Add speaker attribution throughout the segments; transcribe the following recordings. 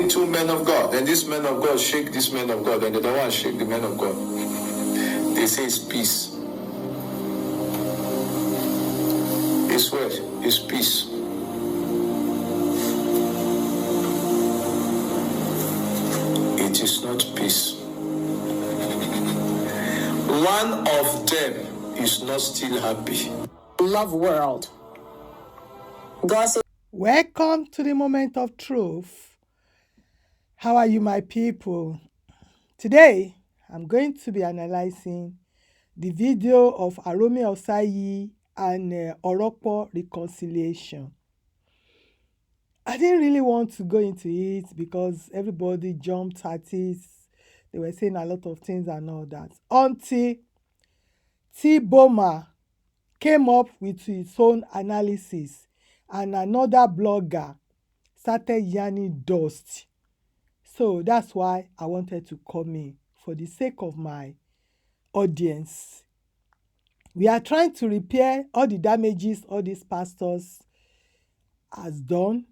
Speaker 1: two men of God, and this man of God shake this man of God, and the other one shake the man of God. They say it's peace. It's what? It's peace. It is not peace. One of them is not still happy.
Speaker 2: Love world. God said,
Speaker 3: welcome to the moment of truth. How are you, my people? Today, I'm going to be analyzing the video of Osayi and Orokpo reconciliation. I didn't really want to go into it because everybody jumped at it. They were saying a lot of things and all that. Until Boma came up with his own analysis and another blogger started yarning dust. So that's why I wanted to come in for the sake of my audience. We are trying to repair all the damages all these pastors has done,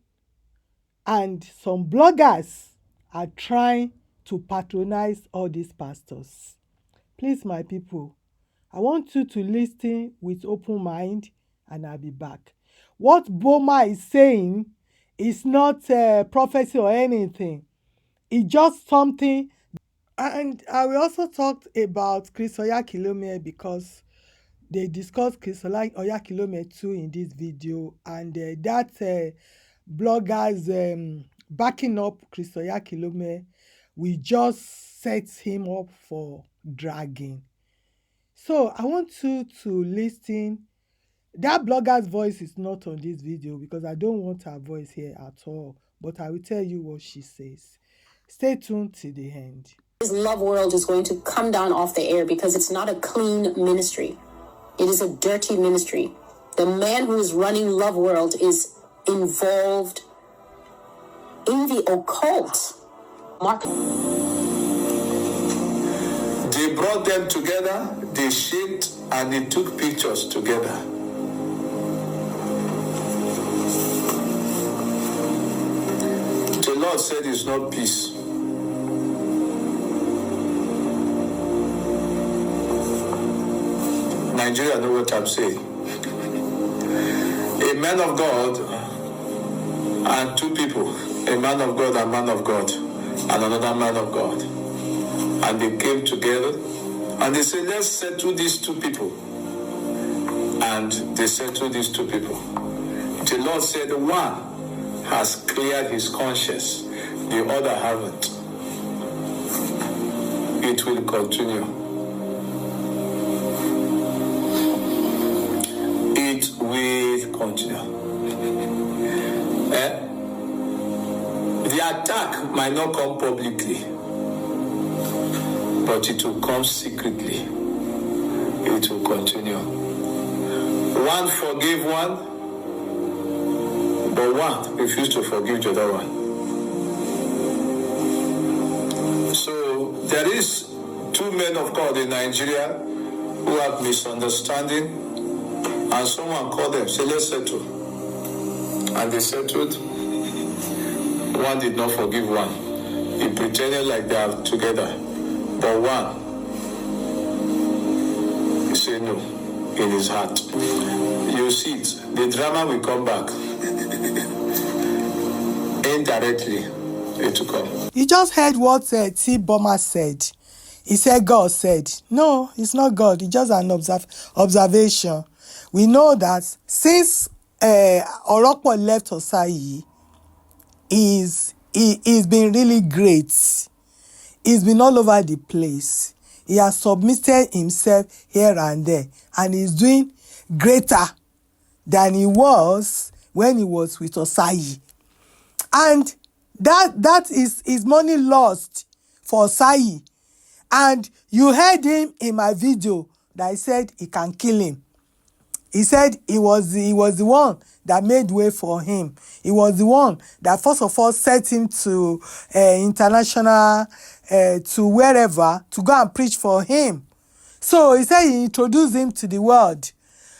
Speaker 3: and some bloggers are trying to patronize all these pastors. Please, my people, I want you to listen with open mind, and I'll be back. What Boma is saying is not prophecy or anything. It's just something. And I will also talk about Oyakhilome because they discussed Oyakhilome too in this video, and that bloggers backing up Oyakhilome, we just set him up for dragging. So I want you to listen. That blogger's voice is not on this video because I don't want her voice here at all, but I will tell you what she says. Stay tuned to the end.
Speaker 2: His love world is going to come down off the air because it's not a clean ministry. It is a dirty ministry. The man who is running Love World is involved in the occult.
Speaker 1: They brought them together, they shaped, and they took pictures together. The Lord said it's not peace. Nigeria know what I'm saying. A man of God and two people, a man of God and man of God, and another man of God. And they came together and they said, let's settle these two people. And they settled these two people. The Lord said, one has cleared his conscience, the other haven't. It will continue. It will continue. The attack might not come publicly, but it will come secretly. It will continue. One forgave one, but one refused to forgive the other one. So there is two men of God in Nigeria who have misunderstanding, and someone called them, say, let's settle. And they settled. One did not forgive one. He pretended like they are together. But one, he said no in his heart. You see it. The drama will come back. Indirectly, it will come.
Speaker 3: You just heard what Boma said. He said God said. No, it's not God. It's just an observation. We know that since Orokpo left Osayi, he's been really great. He's been all over the place. He has submitted himself here and there, and he's doing greater than he was when he was with Osayi. And that is money lost for Osayi. And you heard him in my video that I said he can kill him. He said he was the one that made way for him. He was the one that first of all set him to international, to wherever, to go and preach for him. So he said he introduced him to the world.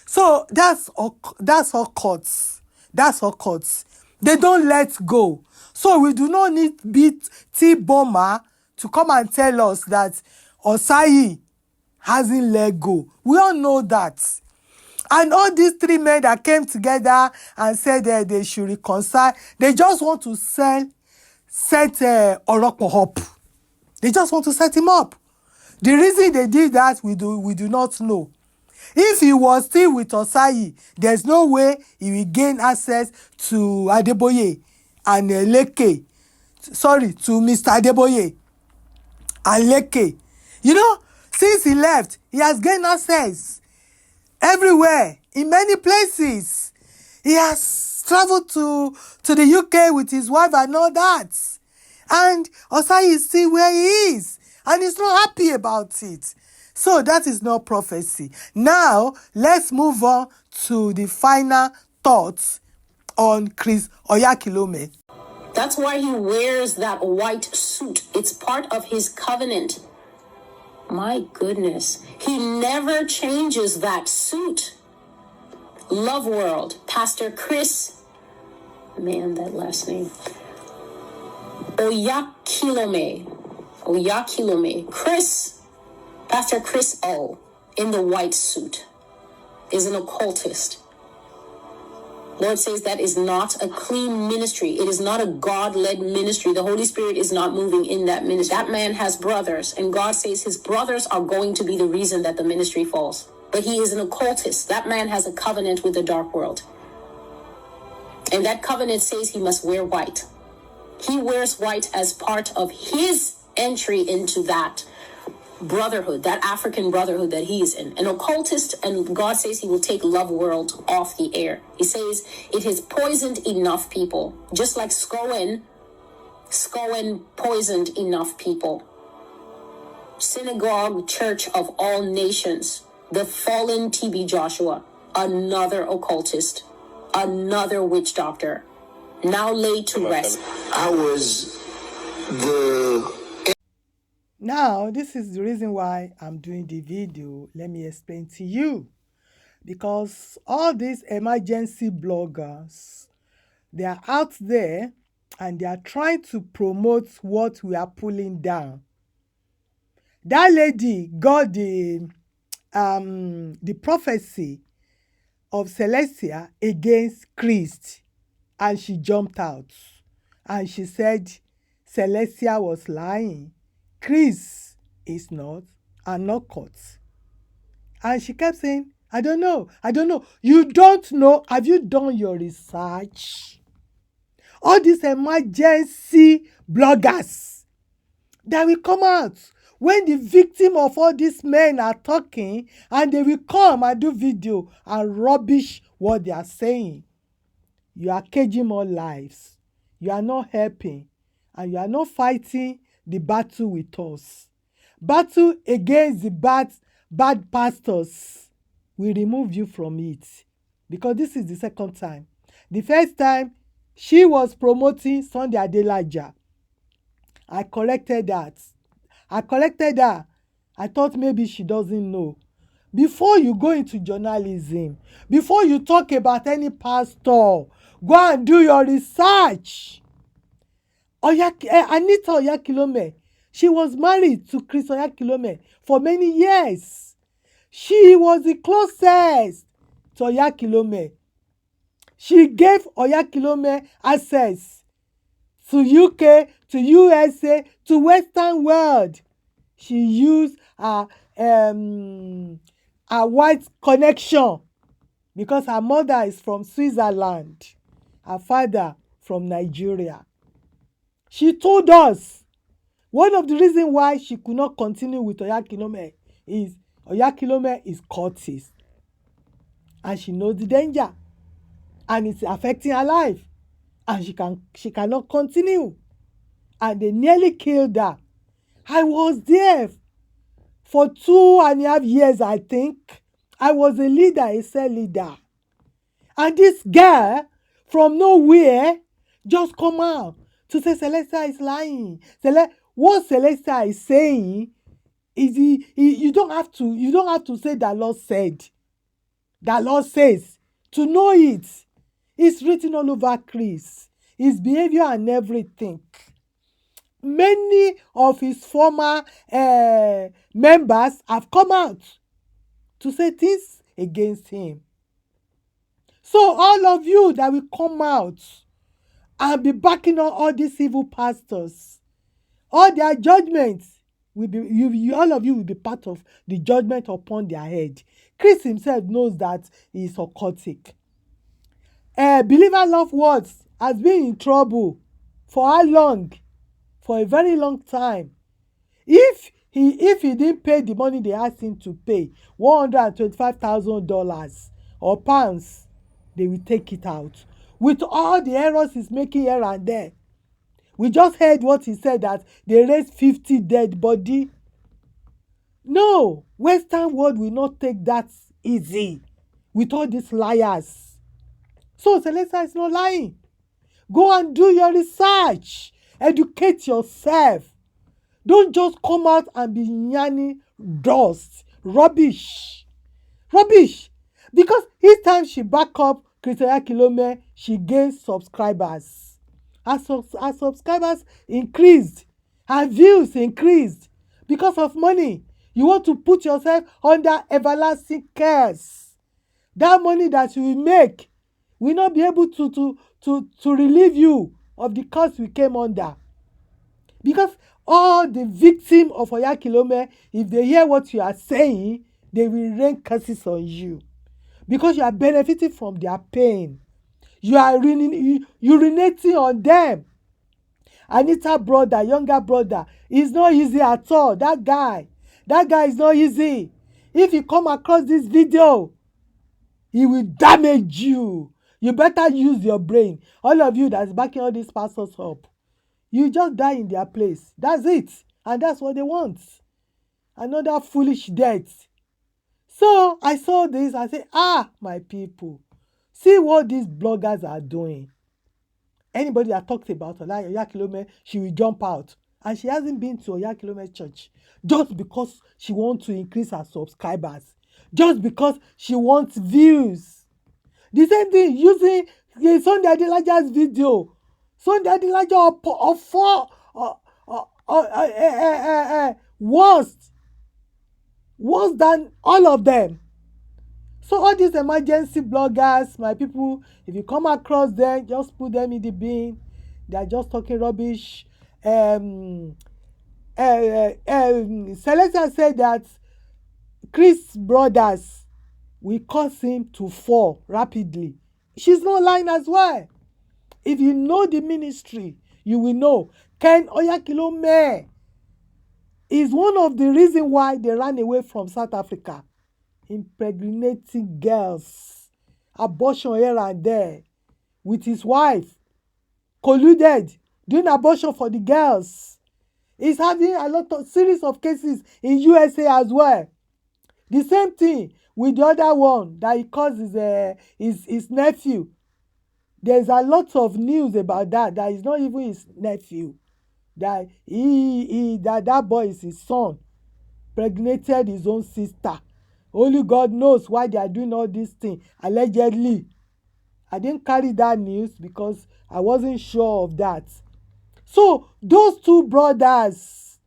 Speaker 3: So that's all cuts. That's all cuts. They don't let go. So we do not need Boma to come and tell us that Osayi hasn't let go. We all know that. And all these three men that came together and said that they should reconcile, they just want to set Orokpo up. They just want to set him up. The reason they did that, we do not know. If he was still with Osayi, there's no way he will gain access to Adeboye and Leke. Sorry, to Mr. Adeboye and Leke. You know, since he left, he has gained access everywhere, in many places. He has traveled to the UK with his wife and all that. And Osayi is still where he is. And he's not happy about it. So that is not prophecy. Now, let's move on to the final thoughts on Chris Oyakhilome.
Speaker 2: That's why he wears that white suit. It's part of his covenant. My goodness. He never changes that suit. Love World, Pastor Chris, man, that last name. Oyakhilome, Pastor Chris O, in the white suit, is an occultist. Lord says that is not a clean ministry. It is not a God-led ministry. The Holy Spirit is not moving in that ministry. That man has brothers, and God says his brothers are going to be the reason that the ministry falls. But he is an occultist. That man has a covenant with the dark world. And that covenant says he must wear white. He wears white as part of his entry into that brotherhood, that African brotherhood that he is in. An occultist, and God says he will take Love World off the air. He says it has poisoned enough people, just like Scowen poisoned enough people. Synagogue Church of All Nations, the fallen TB Joshua, another occultist, another witch doctor, now laid to rest.
Speaker 3: Now, this is the reason why I'm doing the video. Let me explain to you. Because all these emergency bloggers, they are out there and they are trying to promote what we are pulling down. That lady got the prophecy of Celestia against Christ, and she jumped out. And she said Celestia was lying. Chris is not, and not caught. And she kept saying, I don't know. You don't know. Have you done your research? All these emergency bloggers that will come out when the victim of all these men are talking, and they will come and do video and rubbish what they are saying. You are caging more lives. You are not helping, and you are not fighting the battle with us. Battle against the bad pastors. We remove you from it, because this is the second time. The first time, she was promoting Sunday Adelaja. I corrected that. I thought maybe she doesn't know. Before you go into journalism, before you talk about any pastor, go and do your research. Anita Oyakhilome, she was married to Chris Oyakhilome for many years. She was the closest to Oyakhilome. She gave Oyakhilome access to UK, to USA, to Western world. She used a white connection because her mother is from Switzerland, her father from Nigeria. She told us one of the reasons why she could not continue with Oyakhilome is Oyakhilome is cultist, and she knows the danger, and it's affecting her life, and she cannot continue, and they nearly killed her. I was there for 2.5 years, I think. I was a leader, a cell leader, and this girl from nowhere just come out to say Celestia is lying. What Celestia is saying is you don't have to say that Lord said. That Lord says to know it. It's written all over Chris, his behavior and everything. Many of his former members have come out to say things against him. So all of you that will come out and be backing on all these evil pastors, all their judgments will be, all of you will be part of the judgment upon their head. Chris himself knows that he is occultic. Believer Love Words has been in trouble for how long? For a very long time. If he didn't pay the money they asked him to pay, $125,000 or pounds, they will take it out. With all the errors he's making here and there. We just heard what he said, that they raised 50 dead body. No, Western world will not take that easy with all these liars. So Celestia is not lying. Go and do your research. Educate yourself. Don't just come out and be yanning dust. Rubbish. Rubbish. Because each time she back up Chris Oyakhilome, she gains subscribers. Her subscribers increased. Her views increased. Because of money. You want to put yourself under everlasting curse. That money that you will make will not be able to relieve you of the curse we came under. Because all the victims of Oyakhilome, if they hear what you are saying, they will rain curses on you. Because you are benefiting from their pain. You are urinating on them. Anita brother, younger brother, is not easy at all. That guy is not easy. If you come across this video, he will damage you. You better use your brain. All of you that's backing all these pastors up, you just die in their place. That's it. And that's what they want. Another foolish death. So I saw this. I said, my people, see what these bloggers are doing. Anybody that talks about Oyakhilome, she will jump out. And she hasn't been to Oyakhilome church just because she wants to increase her subscribers. Just because she wants views. The same thing using Sunday Adelaja's video. Sunday Adelaja worse than all of them. So all these emergency bloggers, my people, if you come across them, just put them in the bin. They are just talking rubbish. Celestia said that Chris brothers will cause him to fall rapidly. She's not lying as well. If you know the ministry, you will know. Ken Oyakhilome is one of the reasons why they ran away from South Africa. Impregnating girls, abortion here and there, with his wife, colluded, doing abortion for the girls. He's having a lot of series of cases in USA as well. The same thing with the other one that he calls his nephew. There's a lot of news about that is not even his nephew. That that boy is his son, impregnated his own sister. Only God knows why they are doing all these things, allegedly. I didn't carry that news because I wasn't sure of that. So those two brothers,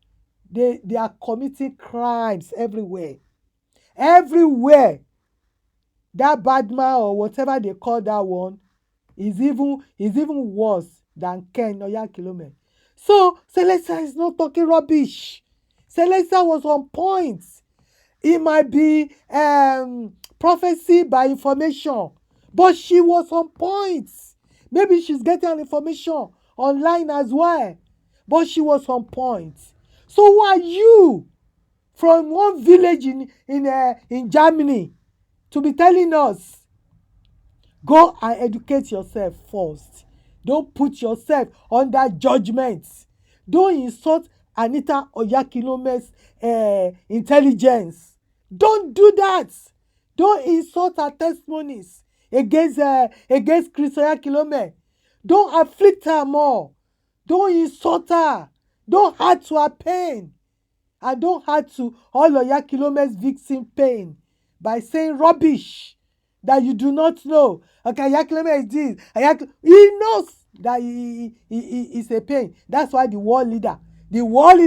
Speaker 3: they are committing crimes everywhere. Everywhere. That bad man or whatever they call that one is even worse than Ken Oyakhilome. So Celestia is not talking rubbish. Celestia was on point. It might be prophecy by information, but she was on point. Maybe she's getting an information online as well, but she was on point. So who are you from one village in Germany to be telling us? Go and educate yourself first. Don't put yourself under judgment. Don't insult Anita Oyakhilome's intelligence. Don't do that. Don't insult her testimonies against Chris Oyakhilome. Don't afflict her more. Don't insult her. Don't add to her pain. And don't add to all Oyakhilome's victim pain by saying rubbish that you do not know. Okay, Oyakhilome is this. He knows that he is a pain. That's why the world leader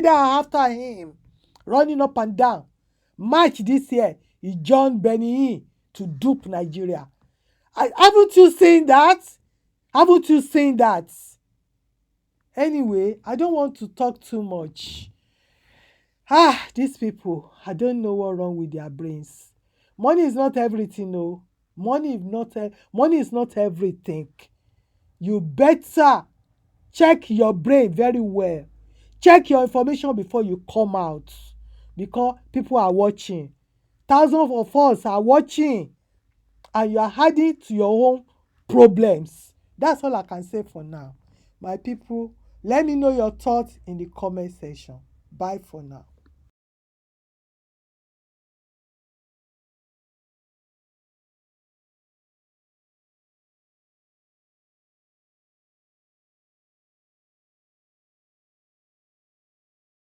Speaker 3: are after him, running up and down. March this year, he joined Benin to dupe Nigeria. Haven't you seen that? Haven't you seen that? Anyway, I don't want to talk too much. These people, I don't know what's wrong with their brains. Money is not everything, no. Money is not everything. You better check your brain very well. Check your information before you come out, because people are watching. Thousands of us are watching, and you are adding to your own problems. That's all I can say for now. My people, let me know your thoughts in the comment section. Bye for now.